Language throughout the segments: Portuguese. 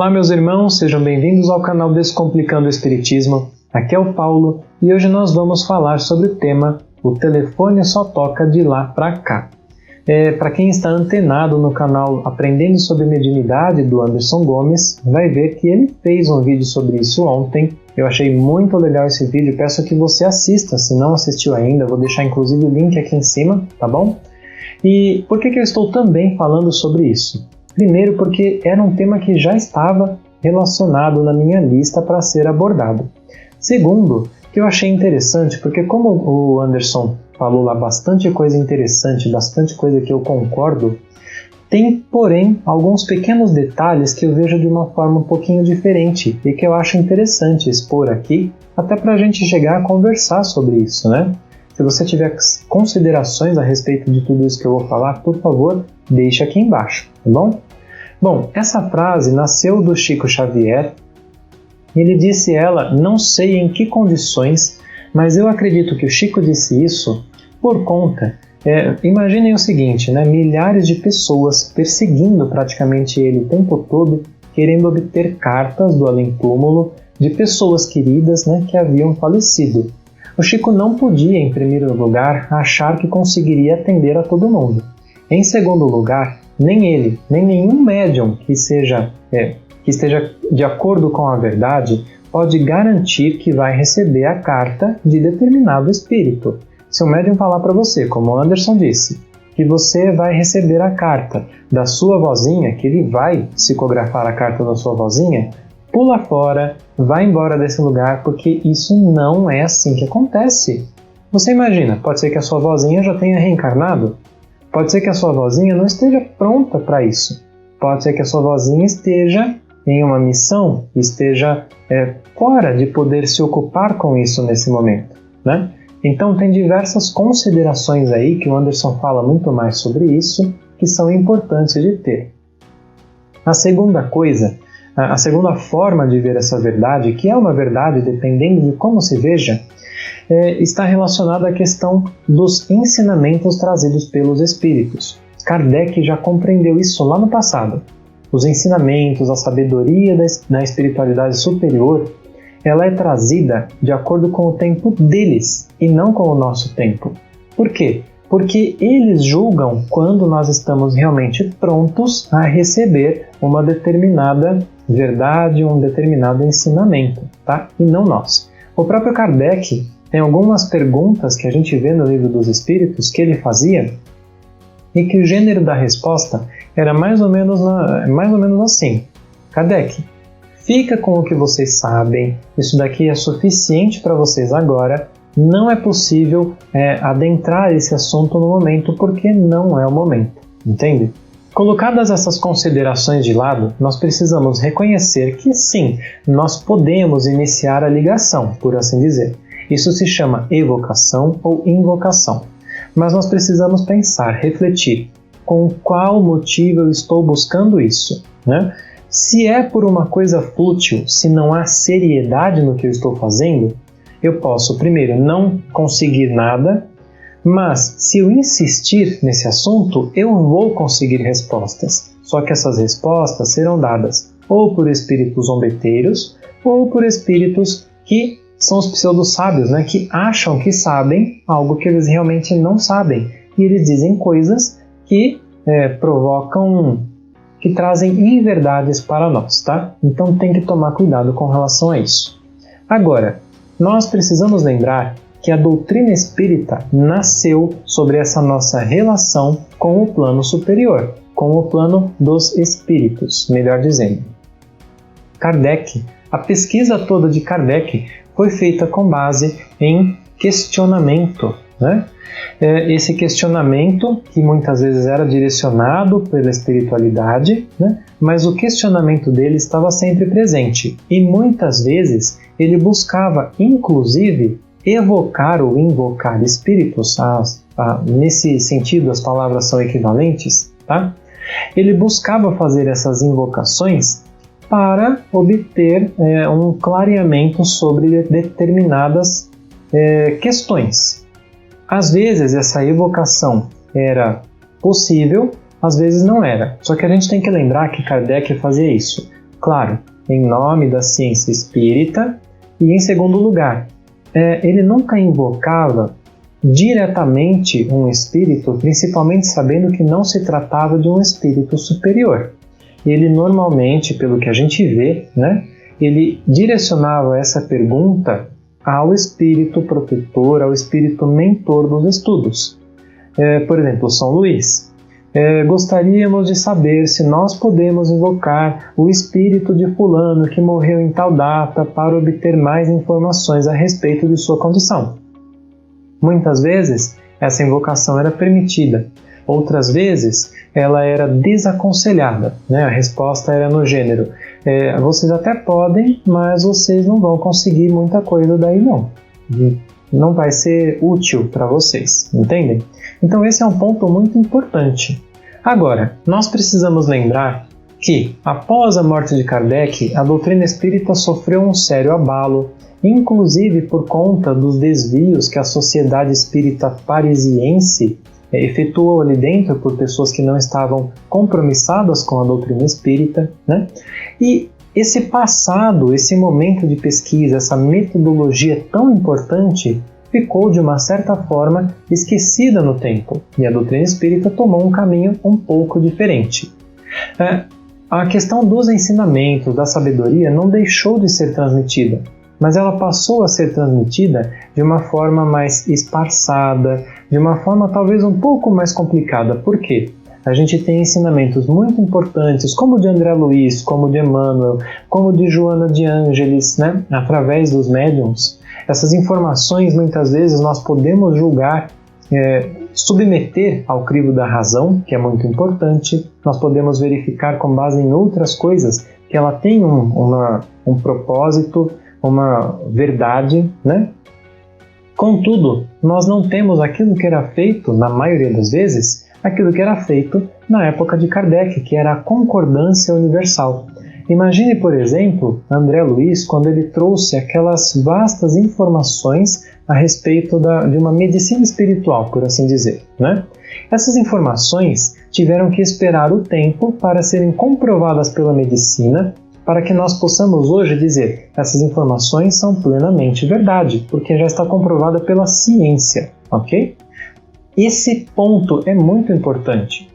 Olá meus irmãos, sejam bem-vindos ao canal Descomplicando o Espiritismo. Aqui é o Paulo e hoje nós vamos falar sobre o tema O telefone só toca de lá pra cá. Para quem está antenado no canal Aprendendo sobre Mediunidade do Anderson Gomes, vai ver que ele fez um vídeo sobre isso ontem. Eu achei muito legal esse vídeo, peço que você assista, se não assistiu ainda, vou deixar inclusive o link aqui em cima, tá bom? E por que eu estou também falando sobre isso? Primeiro porque era um tema que já estava relacionado na minha lista para ser abordado. Segundo, que eu achei interessante, porque como o Anderson falou lá bastante coisa interessante, bastante coisa que eu concordo, tem, porém, alguns pequenos detalhes que eu vejo de uma forma um pouquinho diferente e que eu acho interessante expor aqui, até para a gente chegar a conversar sobre isso, né? Se você tiver considerações a respeito de tudo isso que eu vou falar, por favor, deixe aqui embaixo, tá bom? Bom, essa frase nasceu do Chico Xavier. Ele disse ela, não sei em que condições, mas eu acredito que o Chico disse isso por conta... imaginem o seguinte, né? Milhares de pessoas perseguindo praticamente ele o tempo todo, querendo obter cartas do além-túmulo de pessoas queridas, né, que haviam falecido. O Chico não podia, em primeiro lugar, achar que conseguiria atender a todo mundo. Em segundo lugar, nem ele, nem nenhum médium que esteja de acordo com a verdade pode garantir que vai receber a carta de determinado espírito. Se o médium falar para você, como o Anderson disse, que você vai receber a carta da sua vozinha, que ele vai psicografar a carta da sua vozinha, pula fora, vai embora desse lugar, porque isso não é assim que acontece. Você imagina, pode ser que a sua vozinha já tenha reencarnado, pode ser que a sua vozinha não esteja pronta para isso, pode ser que a sua vozinha esteja em uma missão, esteja fora de poder se ocupar com isso nesse momento, né? Então tem diversas considerações aí que o Anderson fala muito mais sobre isso, que são importantes de ter. A segunda coisa, a segunda forma de ver essa verdade, que é uma verdade dependendo de como se veja, está relacionada à questão dos ensinamentos trazidos pelos espíritos. Kardec já compreendeu isso lá no passado. Os ensinamentos, a sabedoria da espiritualidade superior, ela é trazida de acordo com o tempo deles e não com o nosso tempo. Por quê? Porque eles julgam quando nós estamos realmente prontos a receber uma determinada verdade, um determinado ensinamento, tá? E não nós. O próprio Kardec tem algumas perguntas que a gente vê no Livro dos Espíritos que ele fazia e que o gênero da resposta era mais ou menos assim. Kardec, fica com o que vocês sabem, isso daqui é suficiente para vocês agora, não é possível adentrar esse assunto no momento porque não é o momento, entende? Colocadas essas considerações de lado, nós precisamos reconhecer que sim, nós podemos iniciar a ligação, por assim dizer. Isso se chama evocação ou invocação. Mas nós precisamos pensar, refletir, com qual motivo eu estou buscando isso, né? Se é por uma coisa fútil, se não há seriedade no que eu estou fazendo, eu posso, primeiro, não conseguir nada, mas se eu insistir nesse assunto, eu vou conseguir respostas. Só que essas respostas serão dadas ou por espíritos zombeteiros ou por espíritos que são os pseudo-sábios, né, que acham que sabem algo que eles realmente não sabem. E eles dizem coisas que que trazem inverdades para nós, tá? Então tem que tomar cuidado com relação a isso. Agora, nós precisamos lembrar que a doutrina espírita nasceu sobre essa nossa relação com o plano superior, com o plano dos espíritos, melhor dizendo. Kardec, a pesquisa toda de Kardec foi feita com base em questionamento, né? Esse questionamento que muitas vezes era direcionado pela espiritualidade, né? Mas o questionamento dele estava sempre presente e muitas vezes ele buscava inclusive evocar ou invocar espíritos, nesse sentido as palavras são equivalentes, tá? Ele buscava fazer essas invocações para obter um clareamento sobre determinadas questões. Às vezes essa evocação era possível, às vezes não era. Só que a gente tem que lembrar que Kardec fazia isso claro, em nome da ciência espírita, e em segundo lugar, ele nunca invocava diretamente um espírito, principalmente sabendo que não se tratava de um espírito superior. Ele normalmente, pelo que a gente vê, né, ele direcionava essa pergunta ao espírito protetor, ao espírito mentor dos estudos. Por exemplo, São Luís. Gostaríamos de saber se nós podemos invocar o espírito de fulano que morreu em tal data para obter mais informações a respeito de sua condição. Muitas vezes, essa invocação era permitida. Outras vezes, ela era desaconselhada, né? A resposta era no gênero: vocês até podem, mas vocês não vão conseguir muita coisa daí não. Não vai ser útil para vocês, entendem? Então esse é um ponto muito importante. Agora, nós precisamos lembrar que, após a morte de Kardec, a doutrina espírita sofreu um sério abalo, inclusive por conta dos desvios que a sociedade espírita parisiense efetuou ali dentro por pessoas que não estavam compromissadas com a doutrina espírita, né? E esse passado, esse momento de pesquisa, essa metodologia tão importante, ficou de uma certa forma esquecida no tempo, e a doutrina espírita tomou um caminho um pouco diferente. A questão dos ensinamentos, da sabedoria, não deixou de ser transmitida, mas ela passou a ser transmitida de uma forma mais esparçada, de uma forma talvez um pouco mais complicada. Por quê? A gente tem ensinamentos muito importantes, como o de André Luiz, como o de Emmanuel, como o de Joana de Ângeles, né? Através dos médiuns. Essas informações, muitas vezes, nós podemos julgar, submeter ao crivo da razão, que é muito importante. Nós podemos verificar com base em outras coisas que ela tem um propósito, uma verdade, né? Contudo, nós não temos aquilo que era feito, na maioria das vezes, aquilo que era feito na época de Kardec, que era a concordância universal. Imagine, por exemplo, André Luiz, quando ele trouxe aquelas vastas informações a respeito de uma medicina espiritual, por assim dizer, né? Essas informações tiveram que esperar o tempo para serem comprovadas pela medicina, para que nós possamos hoje dizer: essas informações são plenamente verdade, porque já está comprovada pela ciência, ok? Esse ponto é muito importante,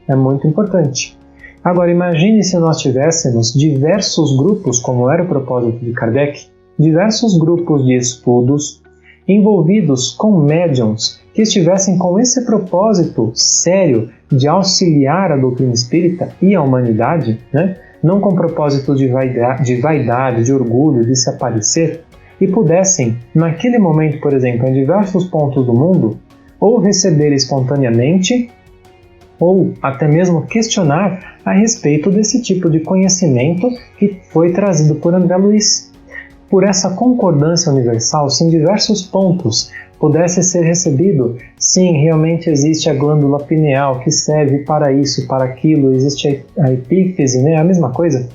Agora, imagine se nós tivéssemos diversos grupos, como era o propósito de Kardec, diversos grupos de estudos envolvidos com médiuns que estivessem com esse propósito sério de auxiliar a doutrina espírita e a humanidade, né? Não com propósito de vaidade, de orgulho, de se aparecer, e pudessem, naquele momento, por exemplo, em diversos pontos do mundo, ou receber espontaneamente, ou até mesmo questionar a respeito desse tipo de conhecimento que foi trazido por André Luiz. Por essa concordância universal, se em diversos pontos pudesse ser recebido, sim, realmente existe a glândula pineal que serve para isso, para aquilo, existe a epífise, né, a mesma coisa,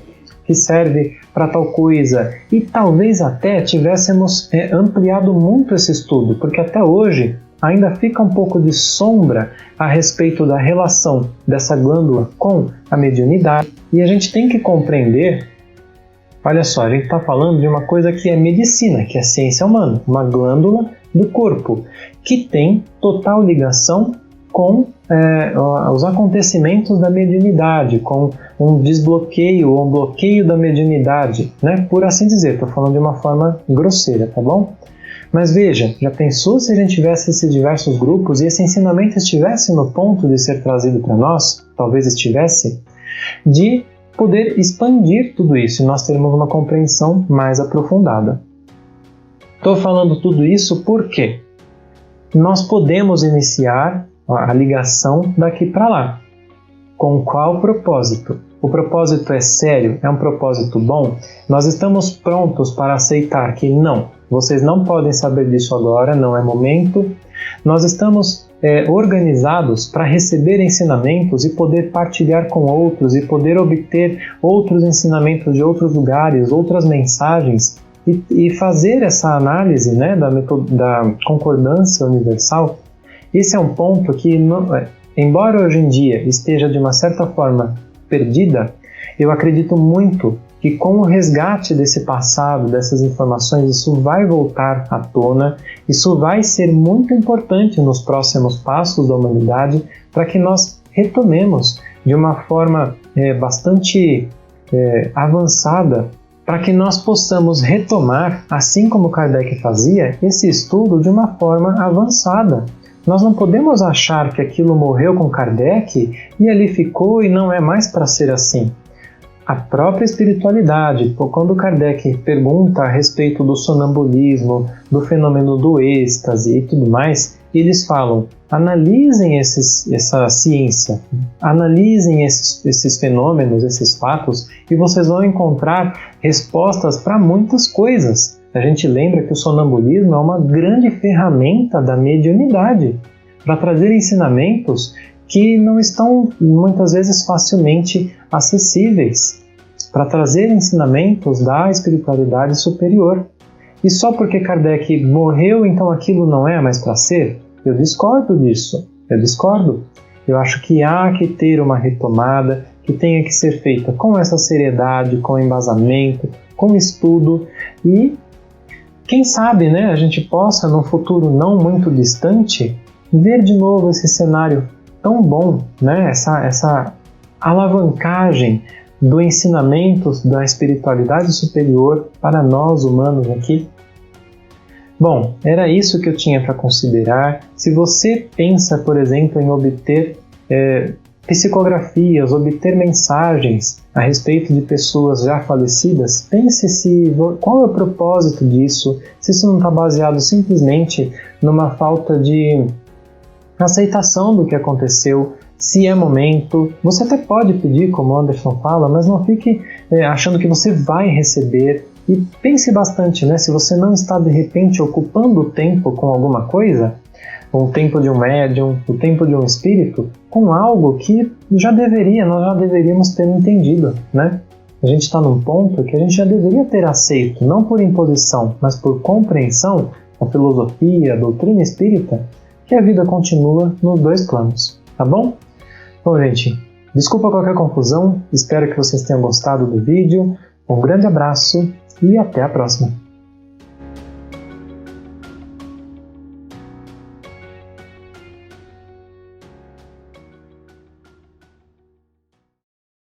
que serve para tal coisa, e talvez até tivéssemos ampliado muito esse estudo, porque até hoje ainda fica um pouco de sombra a respeito da relação dessa glândula com a mediunidade, e a gente tem que compreender, olha só, a gente está falando de uma coisa que é medicina, que é ciência humana, uma glândula do corpo, que tem total ligação com os acontecimentos da mediunidade, com um desbloqueio ou um bloqueio da mediunidade, né? Por assim dizer, estou falando de uma forma grosseira, tá bom? Mas veja, já pensou se a gente tivesse esses diversos grupos e esse ensinamento estivesse no ponto de ser trazido para nós, talvez estivesse, de poder expandir tudo isso e nós termos uma compreensão mais aprofundada. Estou falando tudo isso porque nós podemos iniciar a ligação daqui para lá. Com qual propósito? O propósito é sério? É um propósito bom? Nós estamos prontos para aceitar que não, vocês não podem saber disso agora, não é momento. Nós estamos organizados para receber ensinamentos e poder partilhar com outros e poder obter outros ensinamentos de outros lugares, outras mensagens e fazer essa análise, né, da concordância universal. Esse é um ponto que, embora hoje em dia esteja de uma certa forma perdida, eu acredito muito que com o resgate desse passado, dessas informações, isso vai voltar à tona, isso vai ser muito importante nos próximos passos da humanidade para que nós retomemos de uma forma bastante avançada, para que nós possamos retomar, assim como Kardec fazia, esse estudo de uma forma avançada. Nós não podemos achar que aquilo morreu com Kardec e ali ficou e não é mais para ser assim. A própria espiritualidade, quando Kardec pergunta a respeito do sonambulismo, do fenômeno do êxtase e tudo mais, eles falam, analisem essa ciência, analisem esses fenômenos, esses fatos, e vocês vão encontrar respostas para muitas coisas. A gente lembra que o sonambulismo é uma grande ferramenta da mediunidade para trazer ensinamentos que não estão muitas vezes facilmente acessíveis, para trazer ensinamentos da espiritualidade superior. E só porque Kardec morreu, então aquilo não é mais para ser? Eu discordo disso, eu discordo. Eu acho que há que ter uma retomada, que tenha que ser feita com essa seriedade, com embasamento, com estudo e quem sabe, a gente possa, num futuro não muito distante, ver de novo esse cenário tão bom, essa alavancagem do ensinamento da espiritualidade superior para nós humanos aqui. Bom, era isso que eu tinha para considerar. Se você pensa, por exemplo, em obter psicografias, obter mensagens a respeito de pessoas já falecidas, pense qual é o propósito disso, se isso não está baseado simplesmente numa falta de aceitação do que aconteceu, se é momento. Você até pode pedir, como o Anderson fala, mas não fique achando que você vai receber. E pense bastante, se você não está de repente ocupando o tempo com alguma coisa, o tempo de um médium, o tempo de um espírito, com algo que nós já deveríamos ter entendido, A gente está num ponto que a gente já deveria ter aceito, não por imposição, mas por compreensão da filosofia, da doutrina espírita, que a vida continua nos dois planos, tá bom? Bom, gente, desculpa qualquer confusão, espero que vocês tenham gostado do vídeo, um grande abraço e até a próxima!